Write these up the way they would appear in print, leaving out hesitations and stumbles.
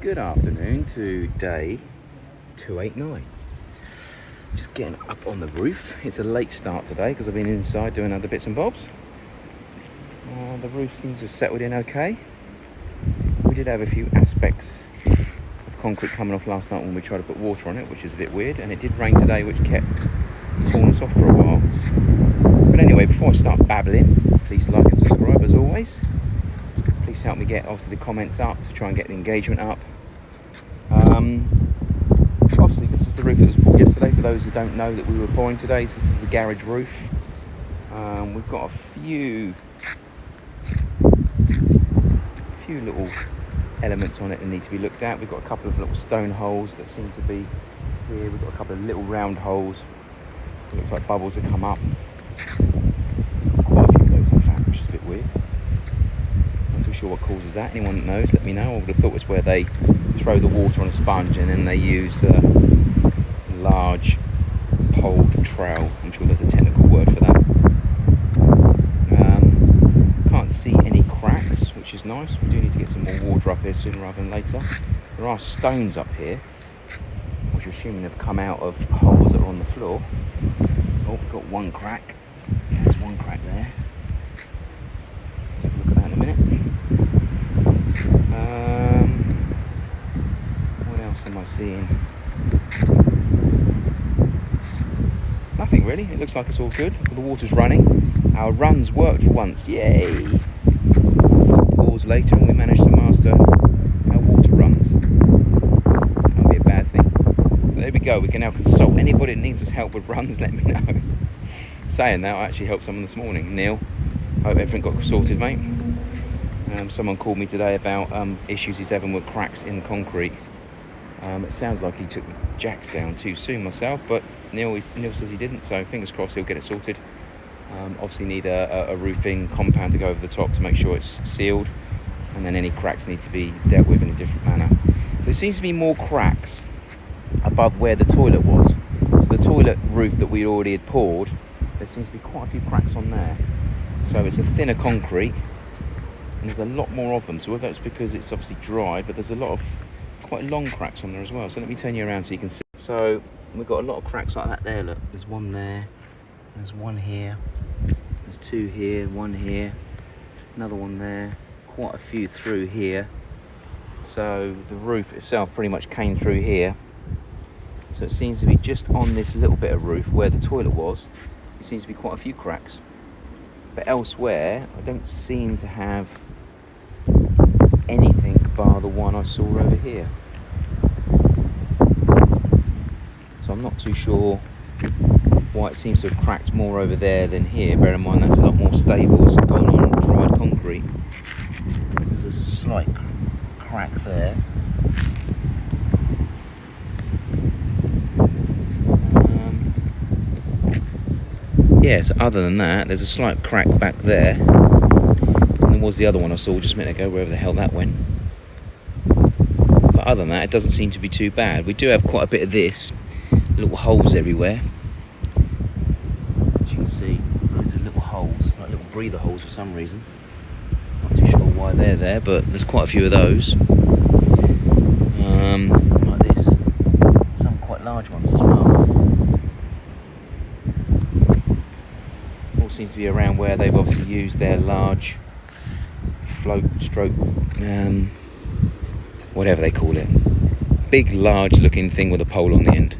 Good afternoon to day 289. Just getting up on the roof. It's a late start today because I've been inside doing other bits and bobs. The roof seems to have settled in okay. We did have a few aspects of concrete coming off last night when we tried to put water on it, which is a bit weird, and it did rain today, which kept cooling us off for a while. But anyway, before I start babbling, please like and subscribe as always. Please help me get obviously the comments up to try and get the engagement up. Obviously this is the roof that was poured yesterday, for those who don't know that we were pouring today. So this is the garage roof. We've got a few little elements on it that need to be looked at. We've got a couple of little stone holes that seem to be here. We've got a couple of little round holes. It looks like bubbles have come up. Quite a few of those in fact, which is a bit weird. Not too sure what causes that. Anyone that knows, let me know. I would have thought it's where they throw the water on a sponge and then they use the large poled trowel. I'm sure there's a technical word for that. Can't see any cracks, which is nice. We do need to get some more water up here sooner rather than later. There are stones up here, which I'm assuming have come out of holes that are on the floor. Oh, we've got one crack. There's one crack there. Take a look at that in a minute. What else am I seeing? Nothing really. It looks like it's all good. The water's running. Our runs worked for once. Yay! 4 pours later and we managed to master our water runs. Can't be a bad thing. So there we go. We can now consult. Anybody that needs us help with runs, let me know. Saying that, I actually helped someone this morning. Neil, hope everything got sorted, mate. Someone called me today about issues he's having with cracks in concrete. It sounds like he took the jacks down too soon myself, but Neil says he didn't, so fingers crossed he'll get it sorted. Obviously need a roofing compound to go over the top to make sure it's sealed, and then any cracks need to be dealt with in a different manner. So there seems to be more cracks above where the toilet was. So the toilet roof that we already had poured, there seems to be quite a few cracks on there. So it's a thinner concrete, and there's a lot more of them. So whether it's because it's obviously dry, but there's a lot of quite long cracks on there as well. So let me turn you around so you can see. So we've got a lot of cracks like that there. Look, there's one there, there's one here, there's 2 here, 1 here, another one there, quite a few through here. So the roof itself pretty much came through here. So it seems to be just on this little bit of roof where the toilet was, it seems to be quite a few cracks. But elsewhere, I don't seem to have anything bar the one I saw over here. So I'm not too sure why it seems to have cracked more over there than here. Bear in mind that's a lot more stable. What's going on dried concrete. There's a slight crack there. So other than that, there's a slight crack back there. And there was the other one I saw just a minute ago, wherever the hell that went. But other than that, it doesn't seem to be too bad. We do have quite a bit of this. Little holes everywhere. As you can see, loads of little holes, like little breather holes for some reason. Not too sure why they're there, but there's quite a few of those. Like this. Some quite large ones as well. All seems to be around where they've obviously used their large float stroke, whatever they call it. Big, large looking thing with a pole on the end.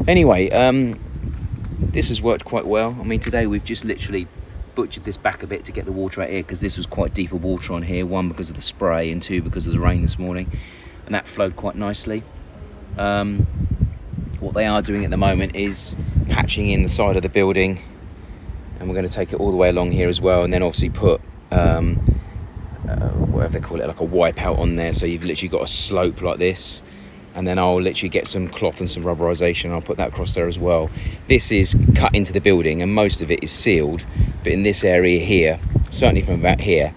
Anyway, this has worked quite well. I mean, today we've just literally butchered this back a bit to get the water out here because this was quite deeper water on here. 1, because of the spray, and 2, because of the rain this morning. And that flowed quite nicely. What they are doing at the moment is patching in the side of the building. And we're going to take it all the way along here as well. And then obviously put, whatever they call it, like a wipeout on there. So you've literally got a slope like this. And then I'll literally get some cloth and some rubberization. I'll put that across there as well. This is cut into the building and most of it is sealed. But in this area here, certainly from about here,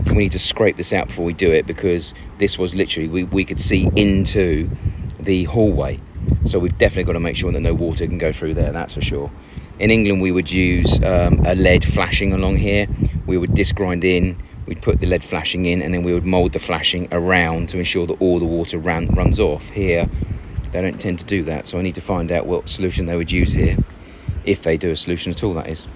we need to scrape this out before we do it, because this was literally, we could see into the hallway. So we've definitely got to make sure that no water can go through there, that's for sure. In England, we would use a lead flashing along here. We would disc grind in, we'd put the lead flashing in, and then we would mould the flashing around to ensure that all the water runs off. Here, they don't tend to do that, so I need to find out what solution they would use here, if they do a solution at all, that is.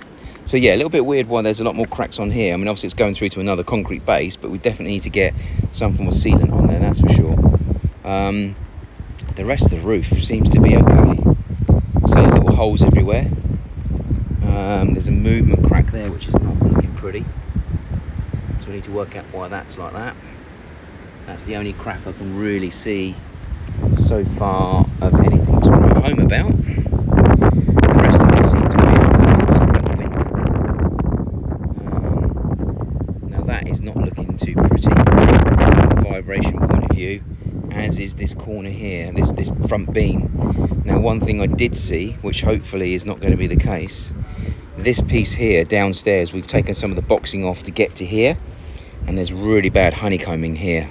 So yeah, a little bit weird why there's a lot more cracks on here. I mean, obviously it's going through to another concrete base, but we definitely need to get some form of sealant on there, that's for sure. The rest of the roof seems to be okay. So little holes everywhere. There's a movement crack there, which is not looking pretty. So we need to work out why that's like that. That's the only crack I can really see so far of anything to write home about. The rest of it seems to be okay. So we've got the wind. Now that is not looking too pretty from a vibration point of view, as is this corner here, this front beam. Now one thing I did see, which hopefully is not going to be the case, this piece here downstairs, we've taken some of the boxing off to get to here, and there's really bad honeycombing here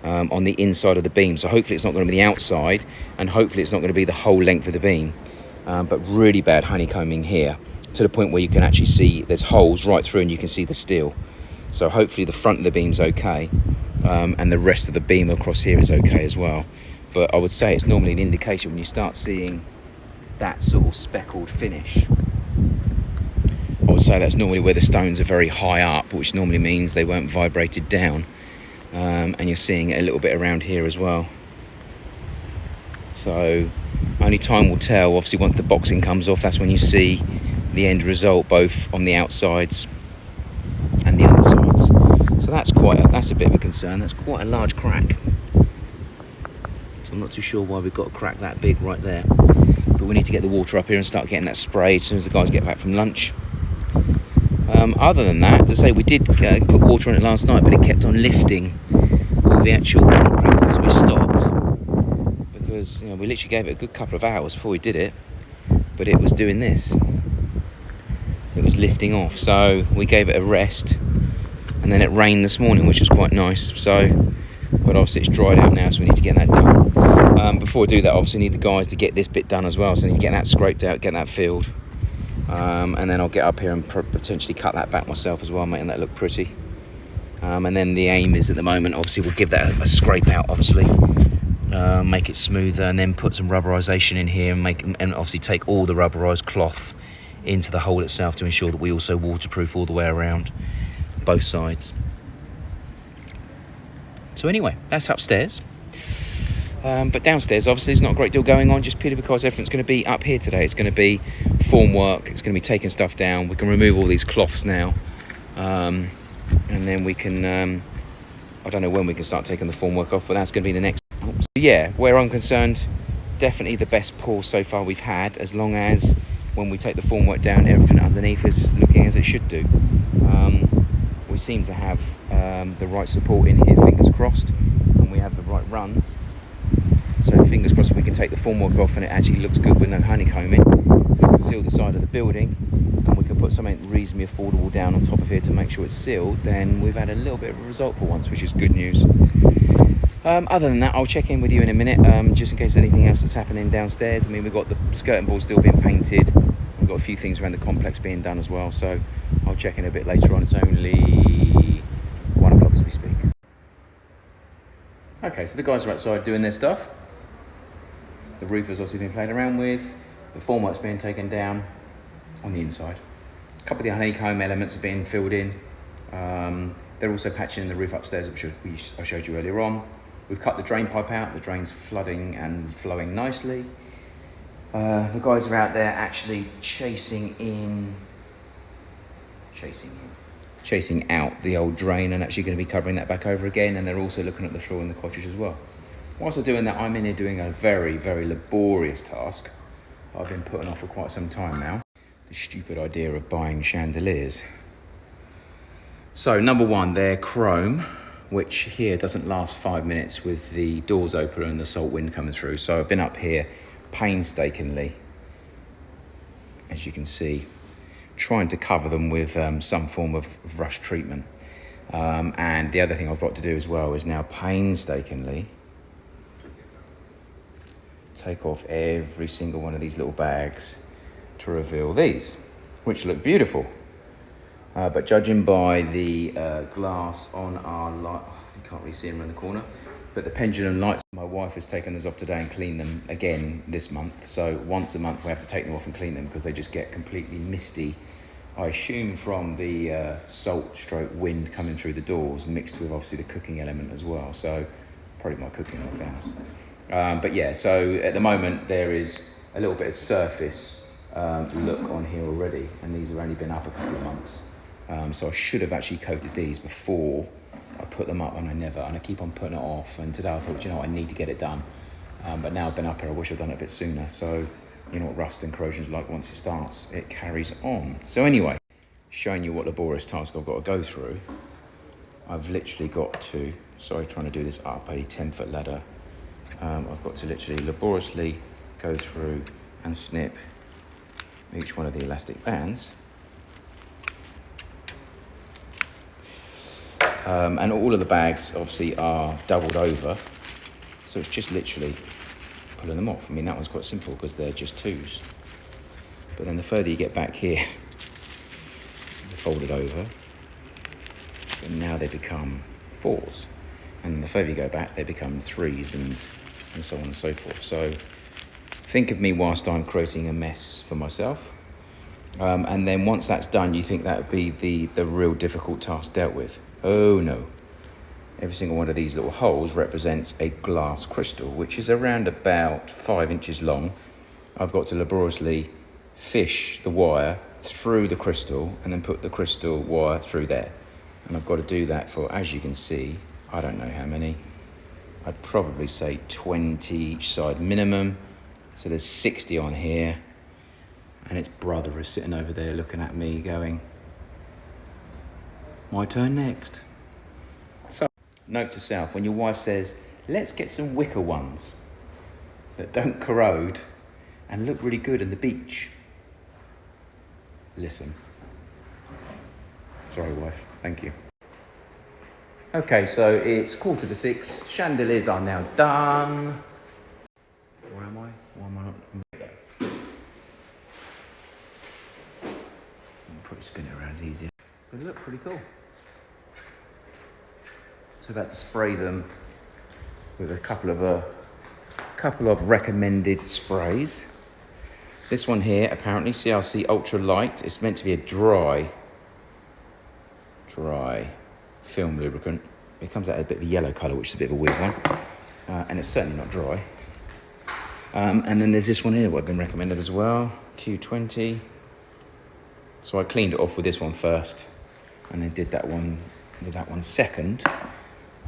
on the inside of the beam. So hopefully it's not going to be the outside, and hopefully it's not going to be the whole length of the beam, but really bad honeycombing here, to the point where you can actually see there's holes right through and you can see the steel. So hopefully the front of the beam's okay, and the rest of the beam across here is okay as well. But I would say it's normally an indication when you start seeing that sort of speckled finish. I would say that's normally where the stones are very high up, which normally means they weren't vibrated down. And you're seeing it a little bit around here as well. So only time will tell. Obviously once the boxing comes off, that's when you see the end result, both on the outsides and the undersides. So that's a bit of a concern. That's quite a large crack. So I'm not too sure why we've got a crack that big right there. But we need to get the water up here and start getting that sprayed as soon as the guys get back from lunch. Other than that, to say, we did put water on it last night, but it kept on lifting all the actual concrete, so we stopped. Because, you know, we literally gave it a good couple of hours before we did it, but it was doing this. It was lifting off, so we gave it a rest, and then it rained this morning, which was quite nice. So, but obviously it's dried out now, so we need to get that done. Before we do that, obviously need the guys to get this bit done as well, so I need to get that scraped out, get that filled. And then I'll get up here and potentially cut that back myself as well, making that look pretty. And then the aim is, at the moment, obviously we'll give that a scrape out, obviously, make it smoother, and then put some rubberization in here, and obviously take all the rubberized cloth into the hole itself to ensure that we also waterproof all the way around both sides. So anyway, that's upstairs. But downstairs, obviously, there's not a great deal going on, just purely because everything's going to be up here today. It's going to be formwork, it's going to be taking stuff down. We can remove all these cloths now, and then we can, I don't know when we can start taking the formwork off, but that's going to be the next. So yeah, where I'm concerned, definitely the best pour so far we've had, as long as when we take the formwork down, everything underneath is looking as it should do. We seem to have the right support in here, fingers crossed, and we have the right runs. So fingers crossed we can take the formwork off and it actually looks good with no honeycombing. We can seal the side of the building, and we can put something reasonably affordable down on top of here to make sure it's sealed. Then we've had a little bit of a result for once, which is good news. Other than that, I'll check in with you in a minute, just in case there's anything else that's happening downstairs. I mean, we've got the skirting board still being painted. We've got a few things around the complex being done as well. So I'll check in a bit later on. It's only 1 o'clock as we speak. Okay, so the guys are outside doing their stuff. The roof has obviously been played around with. The formwork's being taken down on the inside. A couple of the honeycomb elements are being filled in. They're also patching in the roof upstairs, which I showed you earlier on. We've cut the drain pipe out. The drain's flooding and flowing nicely. The guys are out there actually chasing out the old drain, and actually going to be covering that back over again. And they're also looking at the floor in the cottage as well. Whilst they're doing that, I'm in here doing a very, very laborious task that I've been putting off for quite some time now. The stupid idea of buying chandeliers. So number one, they're chrome, which here doesn't last 5 minutes with the doors open and the salt wind coming through. So I've been up here painstakingly, as you can see, trying to cover them with some form of rush treatment. And the other thing I've got to do as well is now painstakingly take off every single one of these little bags to reveal these, which look beautiful. But judging by the glass on our light, you can't really see them around the corner, but the pendulum lights, my wife has taken those off today and cleaned them again this month. So once a month we have to take them off and clean them because they just get completely misty. I assume from the salt stroke wind coming through the doors mixed with obviously the cooking element as well. So probably my cooking in fairness. But yeah, so at the moment there is a little bit of surface look on here already, and these have only been up a couple of months. So I should have actually coated these before I put them up, and I never, and I keep on putting it off. And today I thought, you know what, I need to get it done. But now I've been up here, I wish I'd done it a bit sooner. So you know what rust and corrosion's like, once it starts, it carries on. So anyway, showing you what laborious task I've got to go through. I've literally got to, sorry, trying to do this up a 10-foot ladder. I've got to literally laboriously go through and snip each one of the elastic bands. And all of the bags obviously are doubled over, so it's just literally pulling them off. I mean, that one's quite simple because they're just twos, but then the further you get back here, they're folded over, and now they become fours, and the further you go back they become threes, and so on and so forth. So think of me whilst I'm creating a mess for myself. And then once that's done, you think that would be the real difficult task dealt with. Oh no. Every single one of these little holes represents a glass crystal, which is around about 5 inches long. I've got to laboriously fish the wire through the crystal and then put the crystal wire through there. And I've got to do that for, as you can see, I don't know how many. I'd probably say 20 each side minimum. So there's 60 on here. And its brother is sitting over there looking at me going, my turn next. So, note to self, when your wife says, let's get some wicker ones that don't corrode and look really good on the beach, listen. Sorry, wife, thank you. Okay, so it's 5:45. Chandeliers are now done. Where am I? Why am I not? Probably spin it around is easier. So they look pretty cool. So about to spray them with a couple of recommended sprays. This one here, apparently CRC Ultra Light. It's meant to be a dry film lubricant. It comes out a bit of a yellow colour, which is a bit of a weird one. And it's certainly not dry. And then there's this one here, what I've been recommended as well, Q20. So I cleaned it off with this one first, and then did that one second,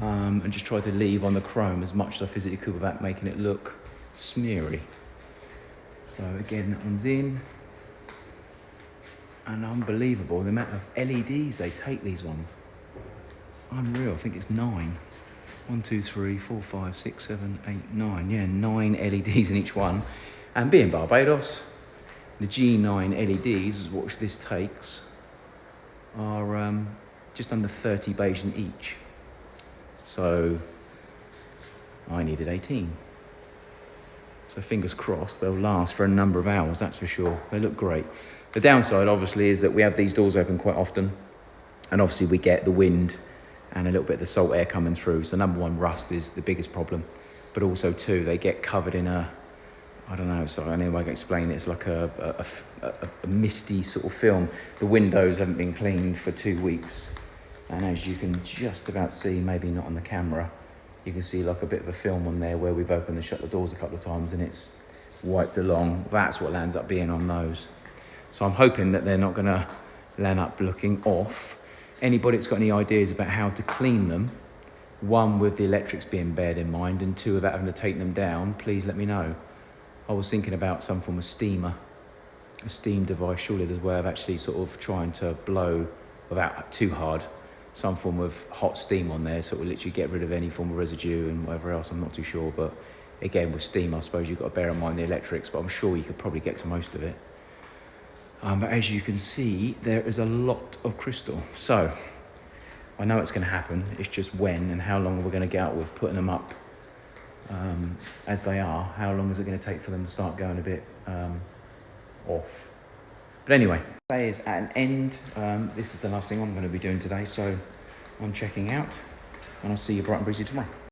and just tried to leave on the chrome as much as I physically could without making it look smeary. So again, that one's in, and unbelievable the amount of LEDs they take, these ones. Unreal. I think it's 9. 1, 2, 3, 4, 5, 6, 7, 8, 9. Yeah, 9 LEDs in each one. And being Barbados, the G9 LEDs, which this takes, are just under 30 Bayesian each. So I needed 18. So fingers crossed they'll last for a number of hours, that's for sure. They look great. The downside, obviously, is that we have these doors open quite often, and obviously we get the wind and a little bit of the salt air coming through. So number one, rust is the biggest problem. But also, two, they get covered in a, I don't know, so I know I can explain it. It's like a misty sort of film. The windows haven't been cleaned for 2 weeks. And as you can just about see, maybe not on the camera, you can see like a bit of a film on there where we've opened and shut the doors a couple of times and it's wiped along. That's what lands up being on those. So I'm hoping that they're not going to land up looking off. Anybody that's got any ideas about how to clean them, one, with the electrics being bared in mind, and two, without having to take them down, please let me know. I was thinking about some form of steamer, a steam device. Surely there's a way of actually sort of trying to blow without too hard, some form of hot steam on there, so it will literally get rid of any form of residue and whatever else. I'm not too sure, but again, with steam, I suppose you've got to bear in mind the electrics, but I'm sure you could probably get to most of it. But as you can see, there is a lot of crystal. So I know it's going to happen. It's just when and how long we're going to get out with putting them up as they are. How long is it going to take for them to start going a bit off? But anyway, day is at an end. This is the last thing I'm going to be doing today, so I'm checking out, and I'll see you bright and breezy tomorrow.